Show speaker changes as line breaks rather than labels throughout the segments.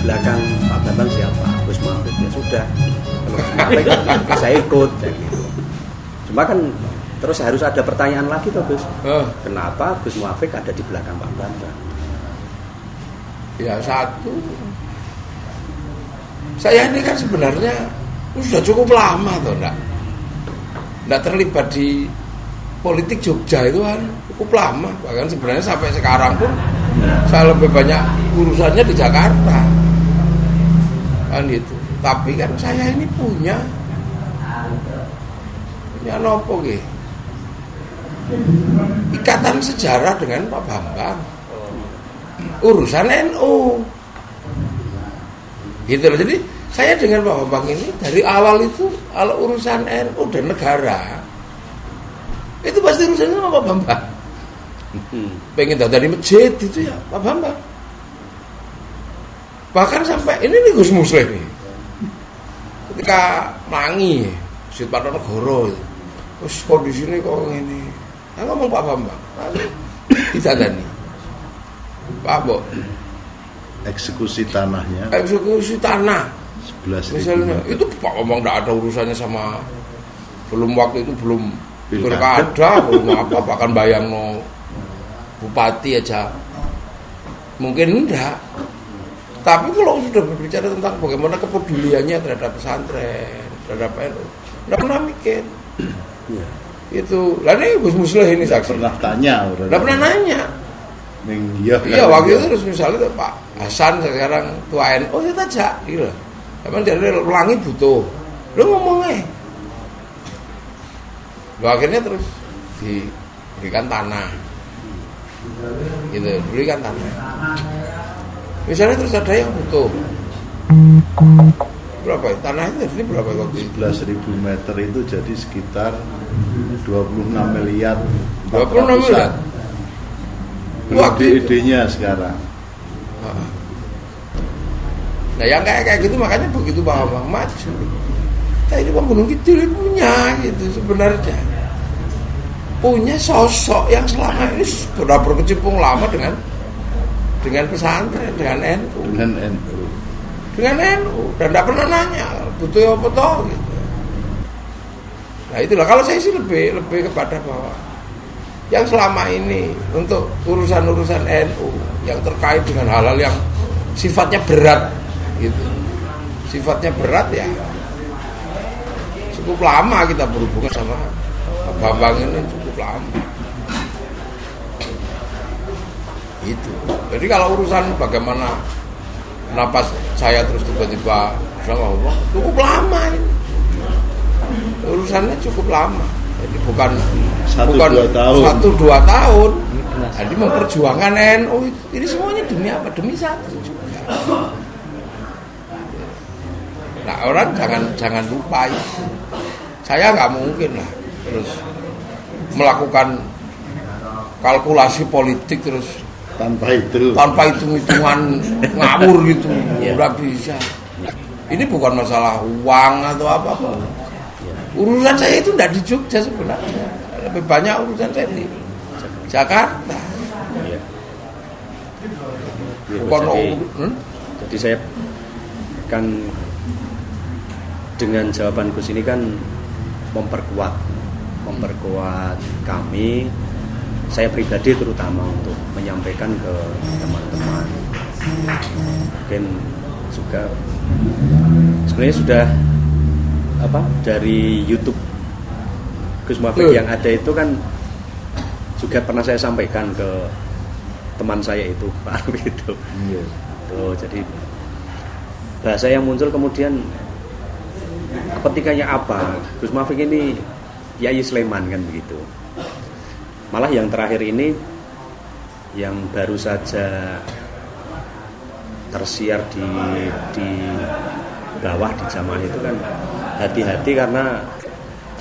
belakang Pak Bambang siapa? Gus Muhafid. Ya sudah, kalau Gus Muhafid saya ikut kayak gitu. Cuma kan terus harus ada pertanyaan lagi toh Gus. Kenapa Gus Muhafid ada di belakang Pak Bambang?
Ya satu, saya ini kan sebenarnya sudah cukup lama toh enggak terlibat di politik Jogja itu kan cukup lama, bahkan sebenarnya sampai sekarang pun saya lebih banyak urusannya di Jakarta kan gitu. Tapi kan saya ini punya nopo nggih, ikatan sejarah dengan Pak Bambang, urusan NU gitu loh. Jadi saya dengan Pak Bambang ini dari awal itu kalau urusan NU dan negara itu pasti urusannya sama Pak Bambang. Pengen dari masjid itu ya Pak Bambang. Bahkan sampai ini nih Gus Muslim nih, ketika Mangi Masjid Patonegoro itu, terus kondisi ini kok ini, saya ngomong Pak Bambang, tidak ada nih, Pak Bo,
eksekusi tanahnya,
eksekusi tanah,
11.000
misalnya
meter.
itu Pak Bambang tidak ada urusannya sama, belum waktu itu belum
Pilkada.
pilkada, belum apa, bahkan bayang no bupati aja, mungkin enggak. Tapi kalau sudah berbicara tentang bagaimana kepeduliannya terhadap pesantren, terhadap NU, enggak pernah mikir. Itu, lah ini Gus Muslim ini saksi.
Pernah tanya,
Enggak pernah nanya. Iya, waktu itu terus misalnya Pak Hasan sekarang tua NU, saya tajak, gitu. Emang dari Pelangi butuh, lu ngomongnya. Lu akhirnya terus diberikan tanah, gitu, berikan tanah. Misalnya terus ada yang butuh berapa ya? Tanahnya ini berapa waktu itu?
11.000 meter itu jadi sekitar 26 miliar.
26 miliar.
Belum idenya sekarang.
Nah yang kayak gitu makanya begitu Bang maju. Kita ini Bang Gunung Kidul punya gitu sebenarnya. Punya sosok yang selama ini sudah berkecimpung lama dengan pesantren, dengan NU. Dengan NU dan tidak pernah nanya butuh apa toh gitu. Nah itulah kalau saya sih lebih kepada bahwa yang selama ini untuk urusan-urusan NU yang terkait dengan hal-hal yang sifatnya berat gitu, sifatnya berat ya cukup lama kita berhubungan sama Pak Bambang ini cukup lama itu. Jadi kalau urusan bagaimana kenapa saya terus tiba-tiba sama Allah cukup lama ini. Urusannya cukup lama. Jadi bukan
1-2 tahun.
1-2 tahun. Jadi memperjuangkan NU ini semuanya demi apa? Demi satu juga. Nah, orang jangan lupa ya. Saya nggak mungkin lah terus melakukan kalkulasi politik terus
Tanpa
hitung-hitungan ngawur gitu, udah bisa. Ini bukan masalah uang atau apa-apa. Urusan saya itu tidak di Jogja sebenarnya, lebih banyak urusan saya di Jakarta. Bukan
jadi saya kan dengan jawaban Gus ini kan memperkuat kami, saya pribadi terutama untuk menyampaikan ke teman-teman, mungkin juga sebenarnya sudah dari YouTube Gus Muhafid yang ada itu kan juga pernah saya sampaikan ke teman saya itu Pak Arif itu. Tuh, jadi bahasa yang muncul kemudian kepentingannya apa? Gus Muhafid ini Yayi Sleman kan begitu. Malah yang terakhir ini yang baru saja tersiar di bawah di jamaah itu kan hati-hati karena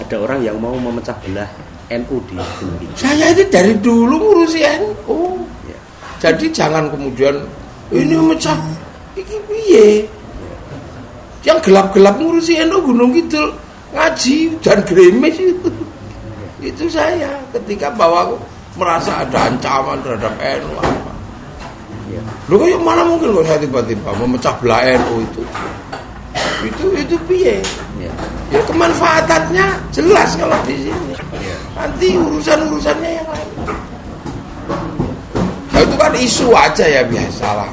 ada orang yang mau memecah belah NU di Gunung Kidul.
Saya itu dari dulu ngurusi NU. Ya. Jadi jangan kemudian ini memecah iki piye. Yang gelap-gelap ngurusi NU Gunung Kidul ngaji dan gremes itu. Itu saya ketika bahwa aku merasa ada ancaman terhadap NU apa.
Ya.
Loh kok mana mungkin kok saya tiba-tiba memecah belah NU itu piye?
Ya.
Ya kemanfaatannya jelas kalau di sini.
Ya.
Nanti urusannya yang lain. Nah, itu kan isu aja ya biasalah.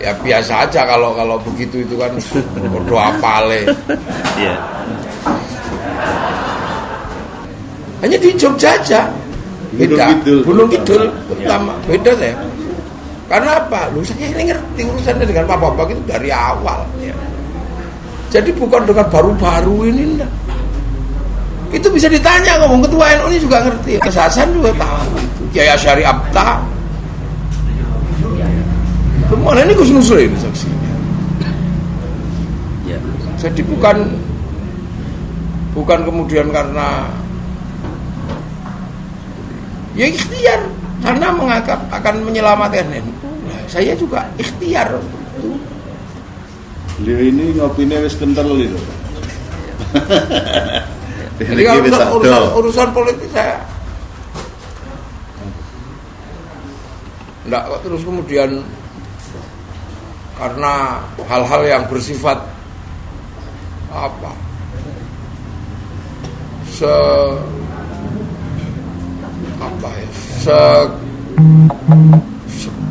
Ya biasa aja kalau begitu itu kan bodo apale.
Ya.
Hanya di Jogja aja. Beda. Gunung Kidul pertama beda saya. Karena apa? Lu saya ini ngerti urusannya dengan Pak Bambang itu dari awal.
Ya.
Jadi bukan dengan baru-baru ini enggak. Itu bisa ditanya, ngomong ketua NU ini juga ngerti. Mas Hasan juga tahu itu. Kiai Asy'ari Abta. Kemana ini Gus Nusron saksinya.
Ya.
Jadi bukan kemudian karena ya ikhtiar karena menganggap akan menyelamatkan NU. Nah, saya juga ikhtiar.
Beliau ini ngopinya wis kental itu.
Jadi kalau urusan politik saya enggak kok terus kemudian karena hal-hal yang bersifat apa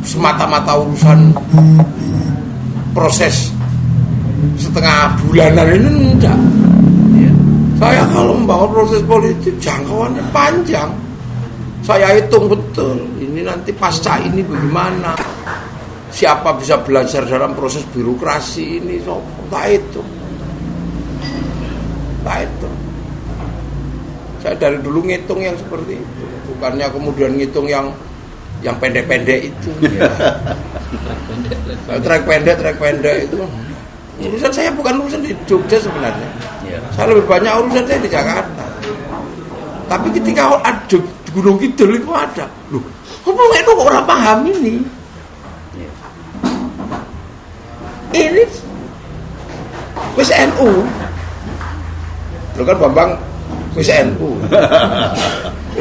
semata-mata urusan proses setengah bulanan ini enggak.
Ya.
Saya kalau membangun proses politik jangkauannya panjang. Saya hitung betul. Ini nanti pasca ini bagaimana? Siapa bisa belajar dalam proses birokrasi ini? Tak hitung. Saya dari dulu ngitung yang seperti itu. Bukannya kemudian ngitung yang pendek-pendek itu. Ya. Trek pendek itu. Urusan saya bukan urusan di Jogja sebenarnya.
Ya.
Saya lebih banyak urusan saya di Jakarta. Tapi ketika ada Gunung Kidul itu ada. Loh, apa itu kok orang paham ini?
Ya.
Ini wis NU. Loh kan Bambang wis NU.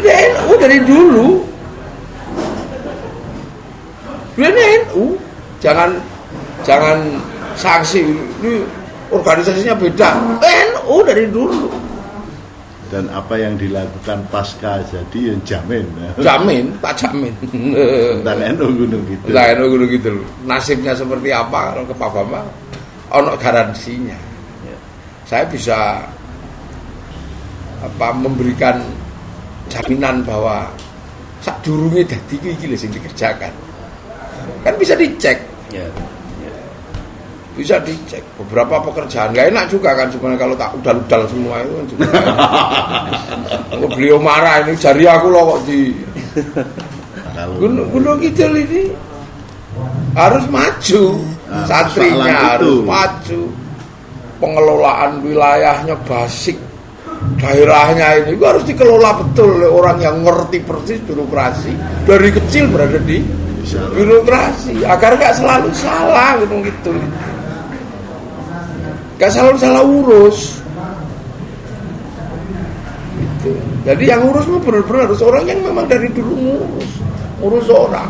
Udah NU dari dulu. Dia NU. Jangan sanksi ini organisasinya beda. NU dari dulu.
Dan apa yang dilakukan pasca jadi yang jamin.
Tak jamin.
Tentang NU Gunung Kidul.
Lah NU Gunung Kidul. Nasibnya seperti apa kalau ke Pak Bambang? Ono garansinya.
Ya.
Saya bisa memberikan jaminan bahwa sak durunge dadi iki lho sing dikerjakan. Kan bisa dicek.
Ya.
Bisa dicek beberapa pekerjaan nggak enak juga kan sebenarnya kalau tak udal-udal semua itu kan juga kalau beliau marah ini jari aku loh kok di Gunung Kidul ini harus maju, santrinya harus maju, pengelolaan wilayahnya basic daerahnya ini harus dikelola betul oleh orang yang ngerti persis birokrasi dari kecil berada di birokrasi agar nggak selalu salah Gunung Kidul. Gak selalu salah urus gitu. Jadi yang urus mah benar-benar harus orang yang memang dari dulu ngurus orang.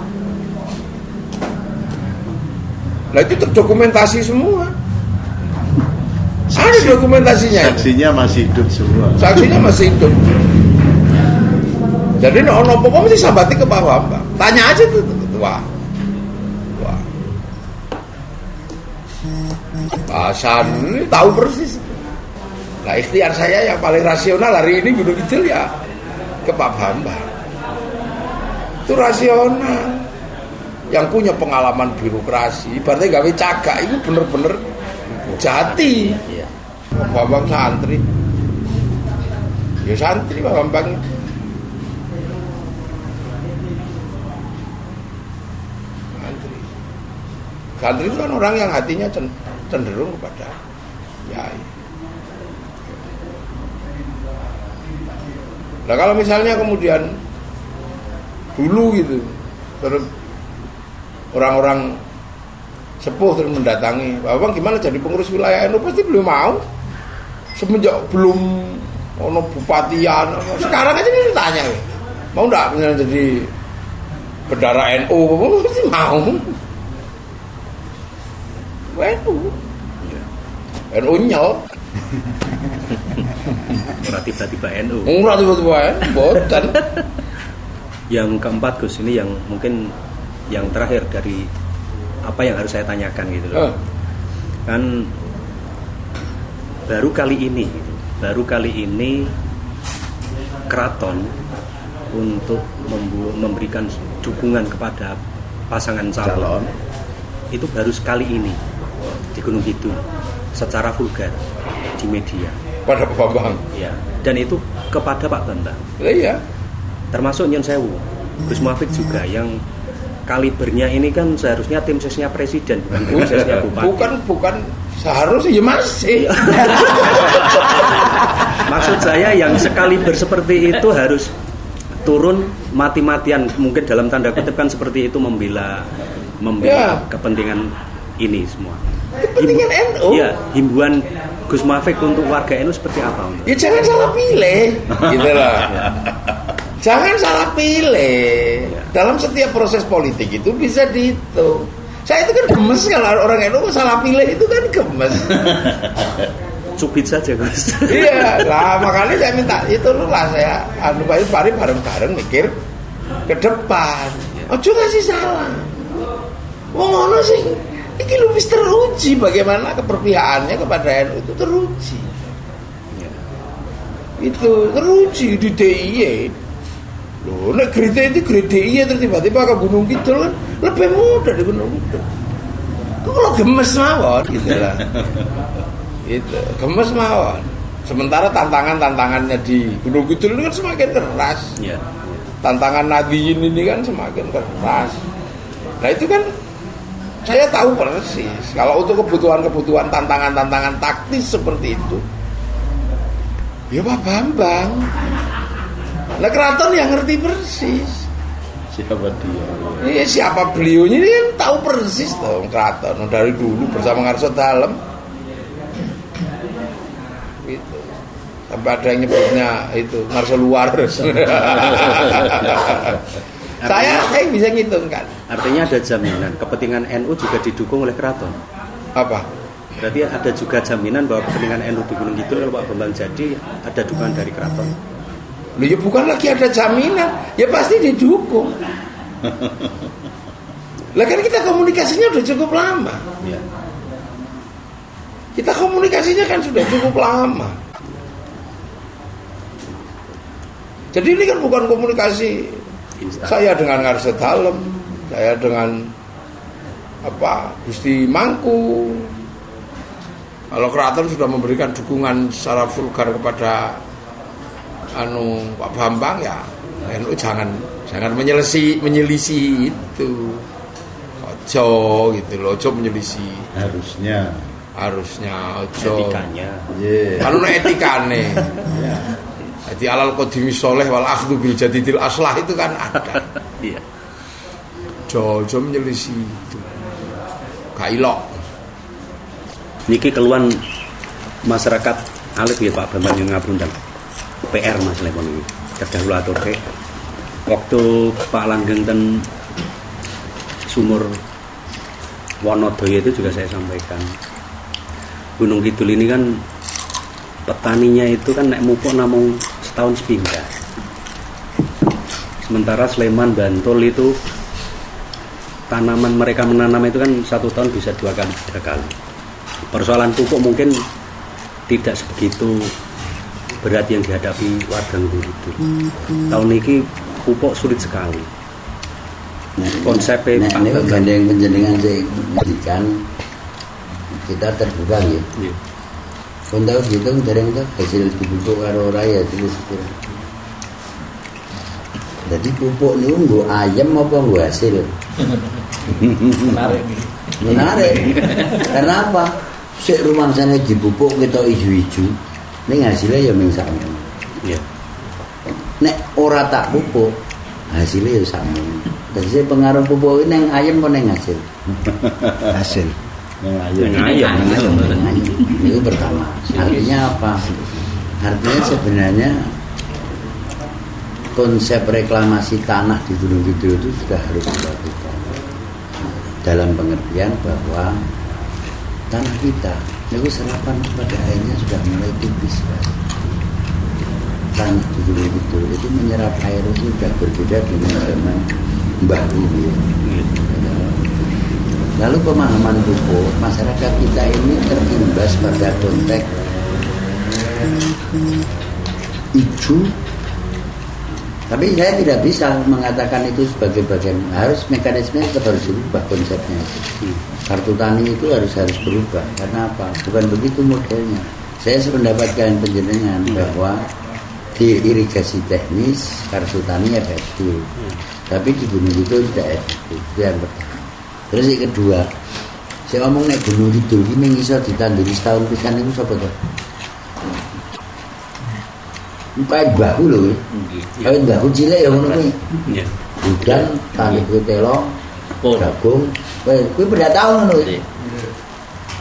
Nah itu terdokumentasi semua. Ada dokumentasinya.
Saksinya masih hidup semua.
Saksinya masih hidup. Jadi ono apa-apa mesti sambati ke Pak Bambang. Tanya aja tuh ketua. Hasan ini tahu persis. Nah ikhtiar saya yang paling rasional hari ini Gunung Kidul ya ke Pak Bambang. Itu rasional. Yang punya pengalaman birokrasi, berarti gawe cagak itu bener-bener jati.
Ya.
Pak Bambang santri. Ya santri Pak Bambang. Santri itu kan orang yang hatinya cenderung kepada yai. Nah kalau misalnya kemudian dulu gitu, terus orang-orang sepuh terus mendatangi, Bang gimana jadi pengurus wilayah NU, pasti belum mau. Semenjak belum ono bupatian, sekarang aja ini tanya, mau nggak misalnya jadi bendera NU mesti mau. NU. NU nyel.
Ora tiba-tiba NU.
Ora tiba-tiba mboten.
Yang keempat Gus, ini yang mungkin yang terakhir dari apa yang harus saya tanyakan gitu loh. Kan baru kali ini keraton untuk memberikan dukungan kepada pasangan calon itu baru sekali ini di Gunung Kidul secara vulgar di media
Pada Pak Bambang.
ya, dan itu kepada Pak Bambang,
Iya.
termasuk Nyun Sewu Gus Muafik juga yang kalibernya ini kan seharusnya tim sesnya presiden bukan tim sesnya bupati.
Bukan seharusnya ya masih.
Maksud saya yang sekaliber seperti itu harus turun mati-matian, mungkin dalam tanda kutip kan seperti itu membela
Ya.
kepentingan ini semua.
Kepentingan NU.
Iya, himbauan Gus Muafik untuk warga NU seperti apa?
Ya jangan salah pilih, gitu loh. Jangan salah pilih. Dalam setiap proses politik itu bisa dihitung. Saya itu kan gemes kalau orang NU salah pilih itu kan gemes.
Cubit saja Gus.
Iya, lah makanya saya minta itu lah saya bareng-bareng mikir ke depan. Ojo kasih salah. Wong ngono sih. Iki lu wis teruji bagaimana keberpihakannya kepada NU itu teruji. Itu teruji di DIY. Loh, nek grade DIY terus tiba-tiba ke Gunung Kidul kan lebih mudah di Gunung Kidul. Kok kalau gemes mawon gitu lah. Itu gemes mawon. Sementara tantangannya di Gunung Kidul ini kan semakin keras.
Ya.
Tantangan Nadiyin ini kan semakin keras. Nah itu kan saya tahu persis. Kalau untuk kebutuhan tantangan taktis seperti itu, ya Pak Bambang. Nah keraton yang ngerti persis.
Siapa dia?
Iya siapa beliaunya ini kan tahu persis dong keraton dari dulu bersama Ngarso Dalem. Gitu. Sampai ada yang nyebutnya itu Ngarso luar. Saya bisa ngitungkan.
Artinya ada jaminan kepentingan NU juga didukung oleh keraton.
Apa?
Berarti ada juga jaminan bahwa kepentingan NU di Gunung Kidul kalau Pak Bambang jadi ada dukungan dari keraton.
Loh ya bukan lagi ada jaminan, ya pasti didukung. Lah kan kita komunikasinya udah cukup lama.
Ya.
Kita komunikasinya kan sudah cukup lama. Jadi ini kan bukan komunikasi
Instan.
saya dengan Ngarso Dalem, saya dengan Gusti Mangku. Kalau keraton sudah memberikan dukungan secara vulgar kepada Pak Bambang ya, NU jangan menyelisih itu. Ojo gitu loh, ojo menyelisih. Harusnya ojo.
Etikanya.
Yeah.
Kalau etikane. Jadi alal qadimi soleh wal akhdhu bil jadidil aslah itu kan ada.
Iya.
Ojo menyelisih itu. Kailok.
Niki keluhan masyarakat alit ya Pak Bambang yang ngabundang. PR Mas Lepon ini. Kedah kula aturke. Waktu Pak Langgeng ten Sumur Wonodoyo itu juga saya sampaikan. Gunung Kidul ini kan petaninya itu kan nek mupuk namung setahun sepindah. Sementara Sleman, Bantul itu tanaman mereka menanam itu kan 1 tahun bisa 2 kali 3 kali. Persoalan pupuk mungkin tidak sebegitu berat yang dihadapi warga Gunung Kidul. Tahun ini pupuk sulit sekali. Konsepnya Pak
ini gandeng penjenengan sing pendidikan kita terbuka ya.
Iya.
Kon tahu gitu dereng itu hasil pupuk karo raya terus sepira. Jadi pupuk niku nggo ayam apa nggo hasil? Menarik. Kenapa? Sik rumangsane dipupuk kita ijo-ijo. Ning hasilnya ya mung sakmono.
Iya.
Nek ora tak pupuk, hasilnya ya sakmono. Dadi pengaruh pupuk ini nang ayam apa nang hasil? Hasil.
Ayam.
Itu pertama. Artinya apa? Artinya sebenarnya konsep reklamasi tanah di Gunung Kidul itu sudah harus dilakukan dalam pengertian bahwa tanah kita itu serapan pada airnya sudah mulai tipis kan? Tanah di Gunung Kidul itu menyerap air itu sudah berbeda dengan zaman Mbah Wiwi. Lalu pemahaman pupuk masyarakat kita ini terimbas pada konteks ijo. Tapi saya tidak bisa mengatakan itu sebagai bagian, harus mekanismenya tetap harus berubah konsepnya itu. Kartu tani itu harus berubah. Karena apa? Bukan begitu modelnya. Saya sependapat dengan penjenengan bahwa di irigasi teknis kartu tani efektif, tapi di Gunung Kidul tidak efektif. Itu yang pertama. Terus yang kedua, saya ngomong nek Gunung Kidul ini bisa ditanduri setahun pisan itu siapa tuh? Kayak bahu loh, kayak bahu cilik ya ngono kuwi. Udan, tani kuwi telo, jagung, kuwi beda tahun ngono kuwi.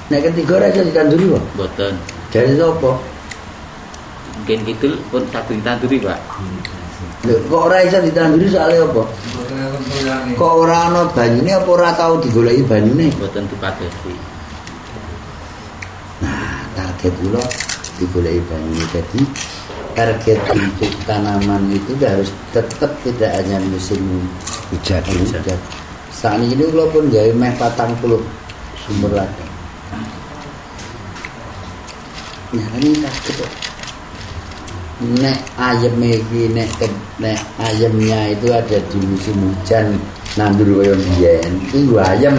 Nek ketiga ora iso ditanduri kok.
Mboten.
Jare sapa?
Mungkin Kidul pun saged ditanduri, Pak.
Lho, kok ora iso ditanduri soalnya apa? Kok ora ana banyune apa ora tau digoleki banyune?
Mboten dipadhasi.
Nah, target kula digoleki banyune. Jadi target untuk tanaman itu harus tetap tidak hanya musim hujan. Saat ini kalau pun gawe meh 40 sumber lagi. Ya ini target. Nek ayam iki nek ayamnya itu ada di musim hujan nandur koyo biyen. Iku ayam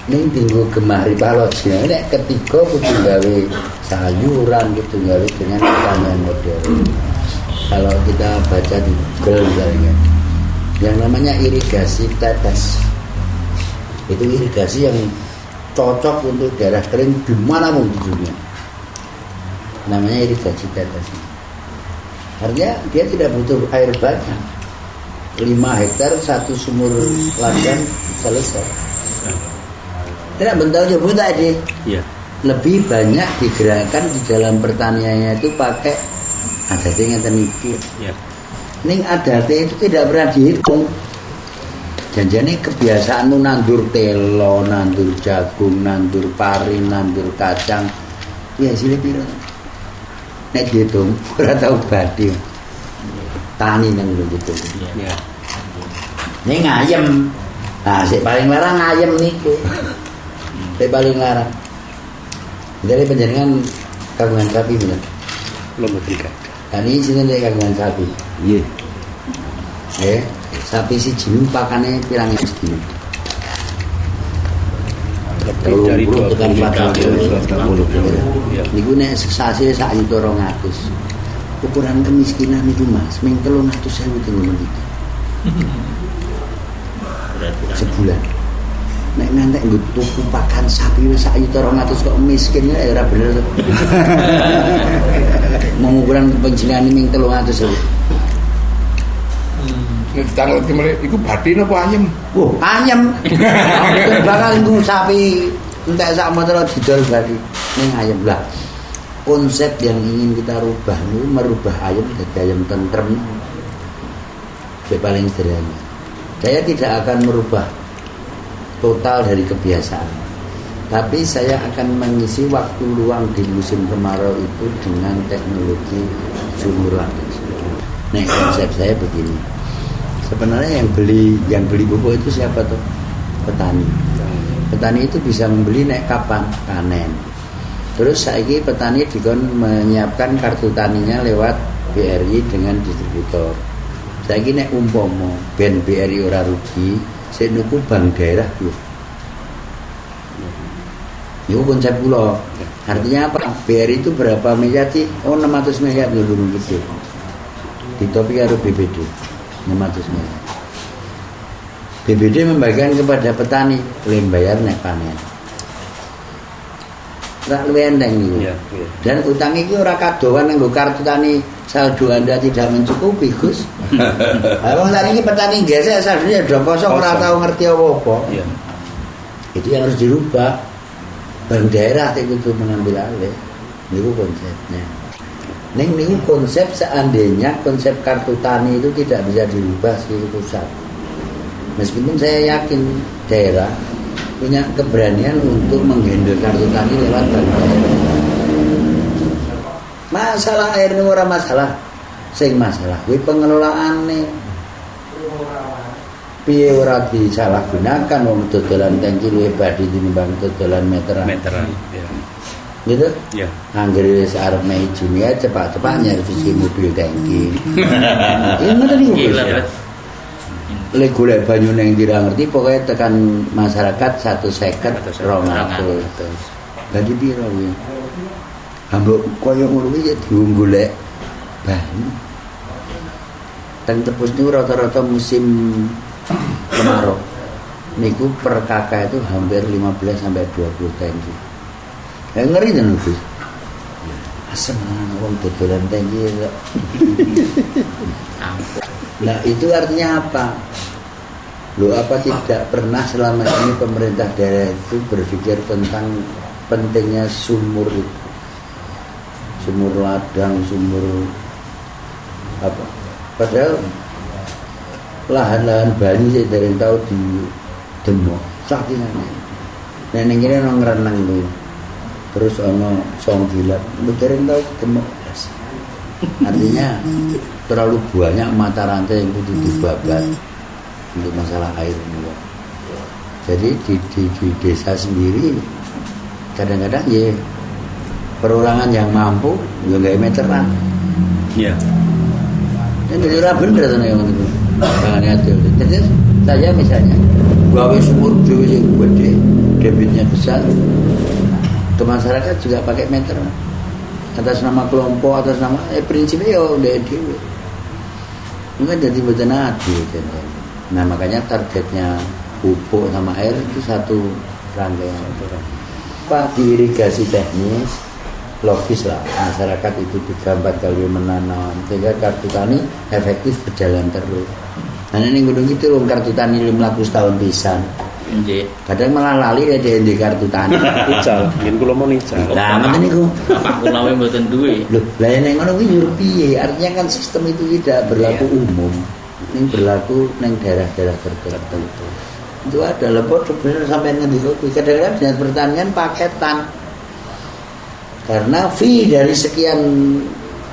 ning tinggu gemari palos ya. Nek ketiga kudu gawe sayuran gitu gawe dengan pertanian modern. Kalau kita baca di Google misalnya, yang namanya irigasi tetes, itu irigasi yang cocok untuk daerah kering dimanapun di dunia. Namanya irigasi tetes. Artinya dia tidak butuh air banyak. 5 hektar 1 sumur ladang selesai. Tidak bentar jebut tadi.
Iya.
Lebih banyak digerakkan di dalam pertaniannya itu pakai adatnya ngeten iki.
Iya.
Ning adatnya itu tidak pernah dihitung. Janjane kebiasaan nandur telo, nandur jagung, nandur pari, nandur kacang. Ya hasilnya piro? Nek dihitung ora tau badhe. Tani nang gitu.
Iya.
Ning ayam. Nah, sing paling larang ayam niku. Sing paling larang. Dari penjaringan kagungan sapi bener.
Belum betul.
Dan ini sini dari kagungan sapi. Iya. Sapi si jinu pakannya pirang segini.
Lebih dari 20
tekan
40. Iya.
Niku nek sesasi sak yuta 200. Ukuran kemiskinan itu Mas, ming 300.000 ngono iki. Sebulan. Nek ngantek nggo tuku pakan sapi wis sak yuta 200 kok miskin ya ora bener. Mengukuran penjenengan ming 300.000.
Nek tanggal kemarin iku batin apa ayam?
Wah, ayam. Bakal nggo sapi entek sak motor didol badi ning ayam lah. Konsep yang ingin kita rubah itu merubah ayam jadi ayam tentrem. Yang paling sederhana. Saya tidak akan merubah total dari kebiasaan, tapi saya akan mengisi waktu luang di musim kemarau itu dengan teknologi sumur ladang. Nah, konsep saya begini. Sebenarnya yang beli pupuk itu siapa tuh? Petani. Petani itu bisa membeli naik kapan? Panen. Terus saiki petani dikon menyiapkan kartu taninya lewat BRI dengan distributor. Saiki nek umpama ben BRI ora rugi, sik nuku bank daerah lho. Itu konsep kula. Artinya apa? BRI itu berapa miliar sih? Oh 600 miliar dulu gitu. Ditopi karo BBD 600 miliar. BBD membagikan kepada petani, boleh bayar nek panen. Tak luwih enteng iki.
Iya.
Dan utang iki ora kadoan nggo kartu tani, saldo Anda tidak mencukupi, Gus. Lah wong tani iki petani gesek saldonya do kosong ora tau ngerti apa-apa.
Iya.
Itu yang harus dirubah. Bank daerah itu mengambil alih. Itu konsepnya. Ning niku konsep seandainya konsep kartu tani itu tidak bisa dirubah di pusat. Meskipun saya yakin daerah punya keberanian untuk menghandle kartu tani lewat bank daerah. Masalah air ini ora masalah. Sing masalah kuwi pengelolaane. Piye ora disalahgunakan wong dodolan tangki luwih badhe tinimbang dodolan meteran.
Ya.
Gitu?
Ya.
Angger wis arep Mei Juni ya cepat-cepat nyervisi mobil tangki. Ini ngoten niku.
Gila,
Ya.
Mas.
Lek golek banyu ning ndi ra ngerti pokoke tekan masyarakat 150 200. Dadi piro kuwi? Ambek koyo ngono kuwi ya diunggolek banyu. Teng Tepus niku rata-rata musim kemarau. Niku per kakak itu hampir 15 sampai 20 tangki. Ya ngeri tenan Gus. Asem wong dodolan tangki. Nah itu artinya apa? Loh apa tidak pernah selama ini pemerintah daerah itu berpikir tentang pentingnya sumur ladang, sumur apa? Padahal lahan-lahan Bali saya dari tahu di Demo, saking aneh. Nah ini kira orang renang tuh, terus ono song gilat, lu dari tahu Demo. Artinya terlalu banyak mata rantai yang butuh dibabat untuk masalah air ini. Jadi di desa sendiri kadang-kadang ya perorangan yang mampu ya nggak meteran.
Iya.
Ini tidak benar tuh yang itu. Jangan itu. Jadi saya misalnya gawe sumur dhewe yang gede, debitnya besar, ke masyarakat juga pakai meter. Atas nama kelompok, atas nama prinsipnya ya udah dewe. Mungkin jadi betul adil. Nah makanya targetnya pupuk sama air itu satu rangkaian. Pak diirigasi teknis, logis lah masyarakat itu 3-4 kali menanam sehingga kartu tani efektif berjalan terus. Nah ini gunung itu kartu tani 500 tahun pisan.
Nggih.
Kadang malah lali ya di kartu tani.
Ical, mungkin kula mau nical.
Lah ngoten niku.
Bapak kula wae mboten duwe.
Loh, lah nek ngono kuwi yo piye? Artinya kan sistem itu tidak berlaku umum. Ini berlaku neng daerah-daerah tertentu. Itu adalah benar sampai ngendika kuwi kadang-kadang dinas pertanian paketan. Karena fee dari sekian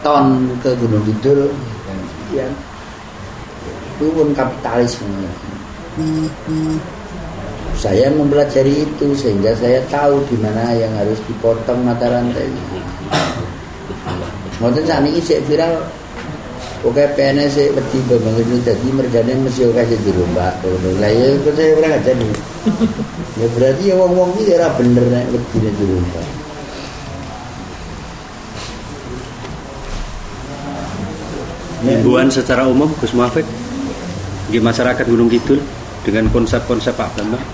ton ke Gunung Kidul sekian itu pun kapitalisme. Saya mempelajari itu sehingga saya tahu di mana yang harus dipotong mata rantai. Mboten sakniki sik viral oke PNS sik wedi bangun itu dadi mergane mesti oke dirombak. Lah ya kok saya ora ngajeni. Ya berarti ya wong-wong iki ora bener nek wedine dirombak.
Himbauan secara umum Gus Muafik di masyarakat Gunung Kidul dengan konsep-konsep Pak Bambang.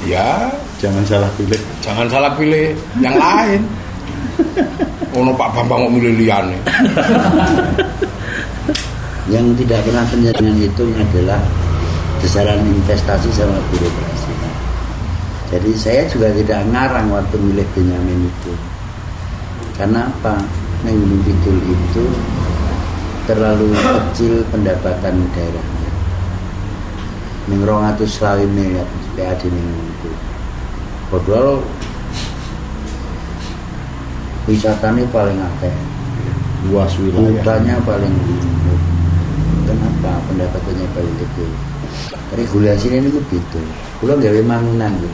Ya,
Jangan salah pilih.
jangan salah pilih yang lain. Ono Pak Bambang mau milih liyane.
Yang tidak pernah penjaringan itu adalah besaran investasi sama birokrasi. Jadi saya juga tidak ngarang waktu milih Benyamin itu. Karena apa? Neng Gunung Kidul itu terlalu kecil pendapatan daerahnya. Neng 220 miliar PAD neng itu. Padahal wisatanya paling akeh,
Luas wilayah.
hutannya paling luas. Kenapa pendapatannya paling kecil? Regulasi ini kok gitu. Kulo gawe mangunan lho.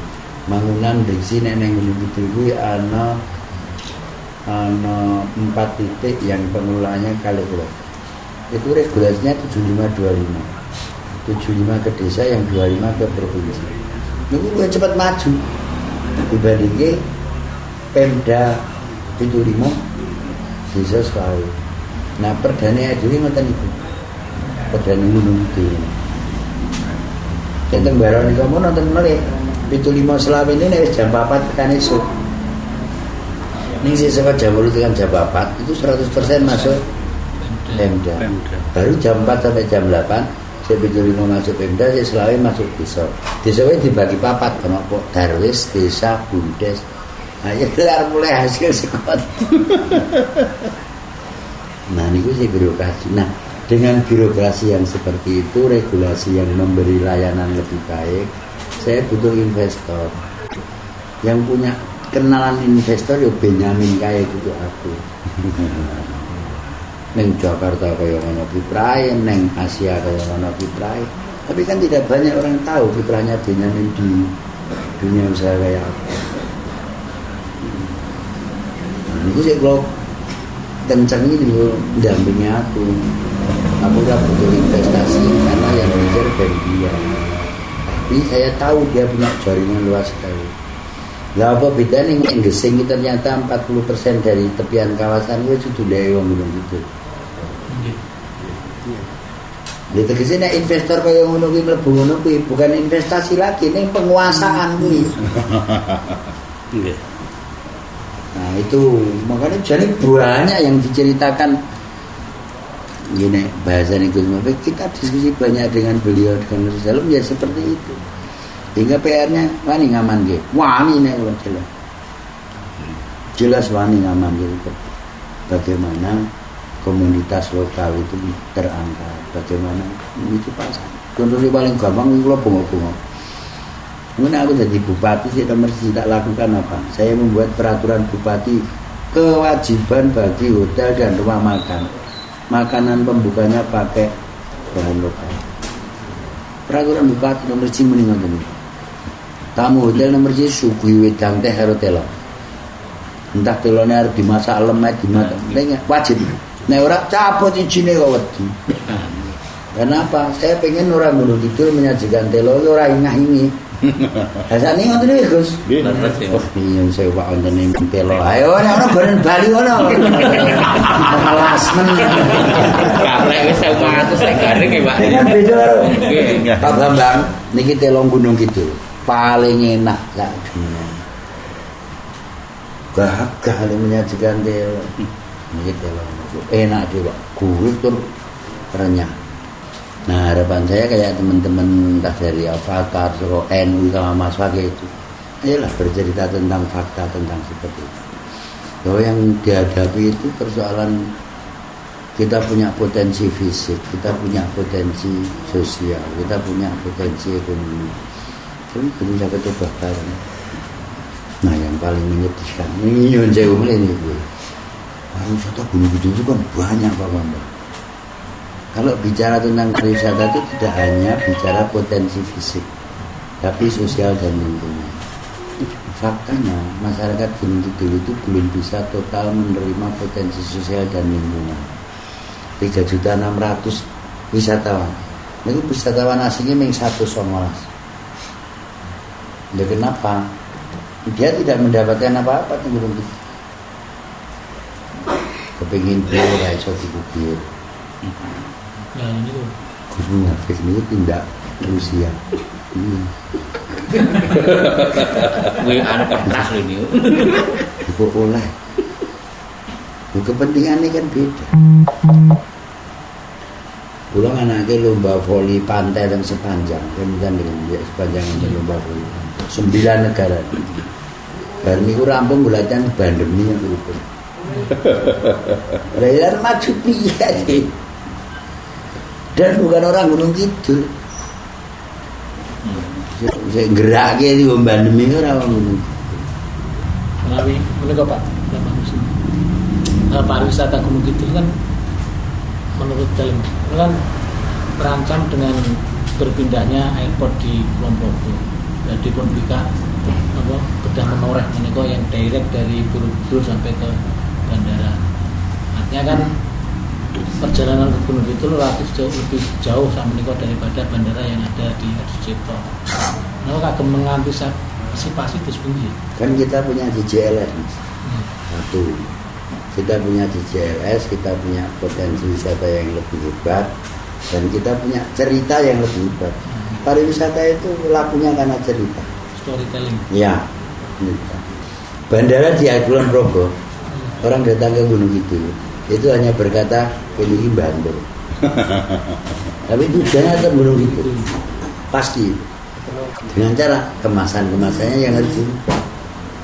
Mangunan di sini neng Gunung Kidul kuwi ana 4 titik yang pengelolaannya kali kulo. Itu regulasinya 7525. 75 ke desa, yang 25 ke provinsi. Itu udah cepat maju dibandingin Pemda 75 desa sekali. Nah perdana dulu ngoten iku. Perdana Gunung Kidul. Tentang baron iki kamu nonton melih 75 Selawe ini nek jam 4 tekan esuk. Ning sing saka jam 8 tekan jam 4 itu 100% masuk Pemda. Baru jam 4 sampai jam 8 sebetulnya mau masuk Pemda, saya selalu masuk desa. Desa ini dibagi papat, kenapa? Darwis, desa, bundes. Nah, ya kelar mulai hasil sekot. Nah ini sih birokrasi. Nah dengan birokrasi yang seperti itu, regulasi yang memberi layanan lebih baik, saya butuh investor yang punya kenalan investor. Yo Benyamin kayak gitu aku. Neng Jakarta kaya ngono kiprae, neng Asia kaya ngono kiprae. Tapi kan tidak banyak orang tahu kiprahnya Benyamin di dunia usaha kayak apa. Nah ini sih kalau kenceng ini mendampingi aku gak butuh investasi karena yang mikir dari dia. Tapi saya tahu dia punya jaringan luas sekali. Lah apa bedanya yang gesing ternyata 40% dari tepian kawasan gue sudah dari wong gunung gitu. Jadi tegesnya investor kaya ngono kuwi mlebu ngono kuwi bukan investasi lagi, ini penguasaan kuwi. Nah itu makanya jadi banyak yang diceritakan gini bahasa Gus Mufid. Kita diskusi banyak dengan beliau dengan Rasulullah ya seperti itu. Hingga PR-nya wani ngaman gitu, wani nih jelas wani ngaman gitu. Bagaimana komunitas lokal itu terangkat, bagaimana itu pasang. Contohnya paling gampang kalau bunga-bunga. Mungkin aku jadi bupati sih nomor tidak lakukan apa? Saya membuat peraturan bupati kewajiban bagi hotel dan rumah makan. Makanan pembukanya pakai bahan lokal. Peraturan bupati nomor C meninggal ini. Tamu hotel nomor C sugih wedang teh karo telo. Entah telone harus dimasak lemet dimasak. Wajib. Nek ora capot ijine kok wedi. Kenapa? Saya pengen orang Gunung Kidul menyajikan telo ora ingah-ingi. Hasane ngoten iki, Gus. Oh, iya saya Pak wonten ing telo. Ayo nek ana bareng Bali ngono. Malas men.
Karek wis 100 nek garing ya, Pak.
Kan beda karo. Pak Bambang niki telo Gunung Kidul. Paling enak sak dunia. Gagah menyajikan telo. Niki telo. Enak dia, Pak. Gurih tur renyah. Nah harapan saya kayak teman-teman entah dari Avatar, Suro, NU sama Mas Fakih itu, ayolah bercerita tentang fakta tentang seperti itu. Bahwa yang dihadapi itu persoalan kita punya potensi fisik, kita punya potensi sosial, kita punya potensi ekonomi. Jadi belum dapat kebakaran. Nah yang paling menyedihkan ini yang saya umilin itu, pariwisata Gunung Kidul itu kan banyak Pak Bambang. Kalau bicara tentang pariwisata itu tidak hanya bicara potensi fisik, tapi sosial dan lingkungan. Faktanya masyarakat Gunung Kidul itu belum bisa total menerima potensi sosial dan lingkungan. 3.600.000 wisatawan. Itu wisatawan asingnya yang 119. Ya kenapa? Dia tidak mendapatkan apa-apa di Gunung Kidul. Kepingin bir, iso dikubir.
Nah ini tuh
Gus Munafik ini tindak Rusia.
Wih anak keras lho ini.
Ibu oleh. Kepentingannya kan beda. Pulang anaknya lomba voli pantai dan sepanjang, kemudian dengan dia sepanjang lomba voli 9 negara. Dan ini rampung bulatan pandemi yang berikut. Layar maju piye sih? Dan bukan orang Gunung Kidul. Saya geraknya di pandemi itu orang Gunung Kidul.
melalui menegak Pak Bapak Musim. Pariwisata Gunung Kidul kan menurut dalam itu kan terancam dengan berpindahnya airport di Kulon Progo. Jadi pun bisa apa bedah menoreh menikah yang direct dari Borobudur sampai ke bandara. Artinya kan perjalanan ke Gunung Kidul relatif lebih jauh sampai menikah daripada bandara yang ada di Sucipto. Nah, kagem mengantisipasi itu sebenarnya.
Kan kita punya DJLS satu, kita punya DJLS, kita punya potensi wisata yang lebih hebat, dan kita punya cerita yang lebih hebat. Pariwisata itu lakunya karena cerita.
Storytelling.
Ya, cerita. Bandara di Kulon Progo, orang datang ke Gunung Kidul itu hanya berkata pilih Bandung. Tapi tujuannya ke Gunung Kidul pasti dengan cara kemasannya yang harus dirubah.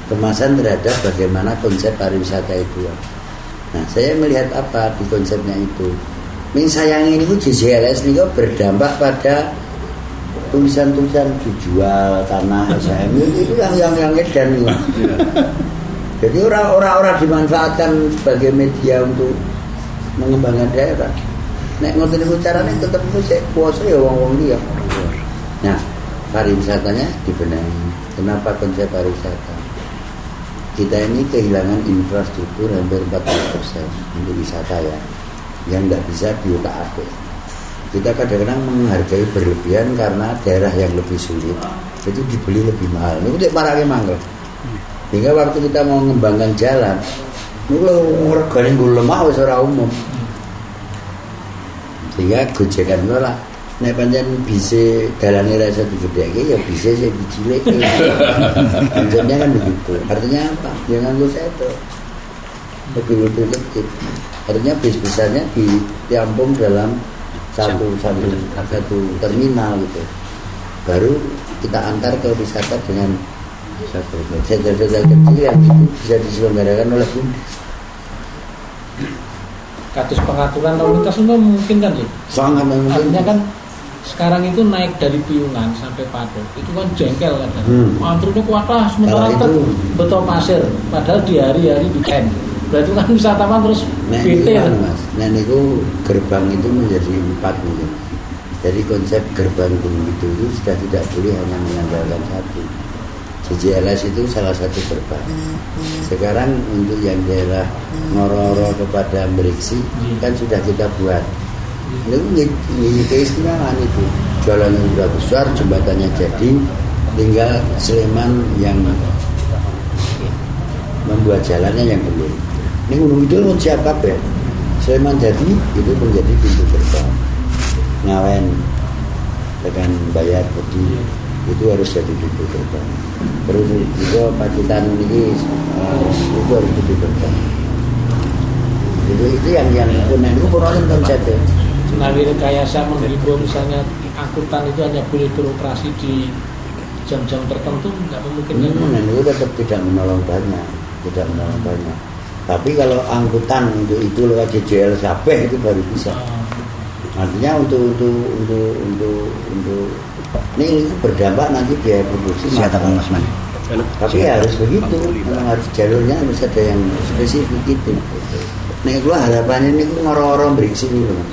Kemasan terhadap bagaimana konsep pariwisata itu. Nah, saya melihat apa di konsepnya itu. Sayangi ini JJLS ini berdampak pada tulisan-tulisan dijual tanah SHM itu yang edan itu. Jadi orang-orang dimanfaatkan sebagai media untuk mengembangkan daerah. Nek ngoten niku carane tetep sik kuasa ya wong-wong liya. Nah, pariwisatanya dibenahi. Kenapa konsep pariwisata? Kita ini kehilangan infrastruktur hampir 40% untuk wisata ya, yang nggak bisa diutak-atik. Kita kadang-kadang menghargai berlebihan karena daerah yang lebih sulit itu dibeli lebih mahal. Ini untuk parake mangkel. Sehingga waktu kita mau mengembangkan jalan, ini regane lemah wis ora umum. Sehingga gojekan lah. Nek pancen bisa dalane ra iso digedheke ya bisa sing dicilek. Konsepnya kan begitu. Artinya apa? Ya nganggo seto. Lebih kecil. Artinya bis-bisannya ditampung dalam satu terminal gitu. Baru kita antar ke wisata dengan satu hotel kecil yang itu bisa diselenggarakan oleh BUMDes.
Kados pengaturan lalu lintas itu memungkinkan sih.
Sangat memungkinkan.
Artinya kan sekarang itu naik dari Piungan sampai Patok itu kan jengkel kan. Antrinya kuat lah sementara kan betul pasir. Padahal di hari-hari weekend. Berarti kan wisatawan terus bete kan.
Mas. Nah niku gerbang itu menjadi 4 mungkin. Jadi konsep gerbang Gunung Kidul itu sudah tidak boleh hanya mengandalkan satu. JJLS itu salah satu gerbang. Sekarang untuk yang daerah Ngoro-Ngoro kepada Meriksi kan sudah kita buat. Ini keistimewaan itu. Jalannya sudah besar, jembatannya jadi, tinggal Sleman yang membuat jalannya yang belum. Ini Gunung Kidul pun siap kabeh. Sleman jadi itu menjadi pintu gerbang. Ngawen dengan bayar pedi itu harus jadi pintu gerbang. Terus juga Pacitan ini itu harus pintu gerbang. Itu yang punya itu pun konsepnya.
Menawi rekayasa menghibur misalnya angkutan itu hanya boleh beroperasi di jam-jam tertentu nggak memungkinkan.
Itu tetap tidak menolong banyak. Tapi kalau angkutan untuk itu lewat JJL Sabeh itu baru bisa. Artinya untuk ini berdampak nanti biaya produksi.
Silakan Mas Man.
Tapi harus begitu, memang harus jalurnya harus ada yang spesifik itu. Nek gua harapannya ini ngoro-ngoro Meriksi ini loh.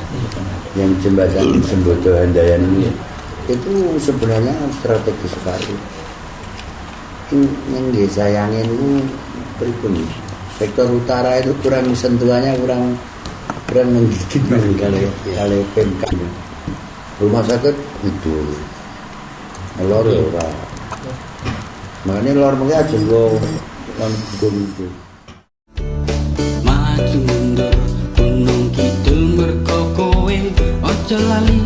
Yang jembatan Sembodo Handayan ini itu sebenarnya strategis sekali. Yang disayangin itu pribumi. Sektor utara itu kurang sentuhannya kurang menggigit kalau PMK. Rumah sakit itu lor ya ora. Makanya lor mungkin aja gunung itu.
Maju mundur Gunung Kidul merko kowe aja lali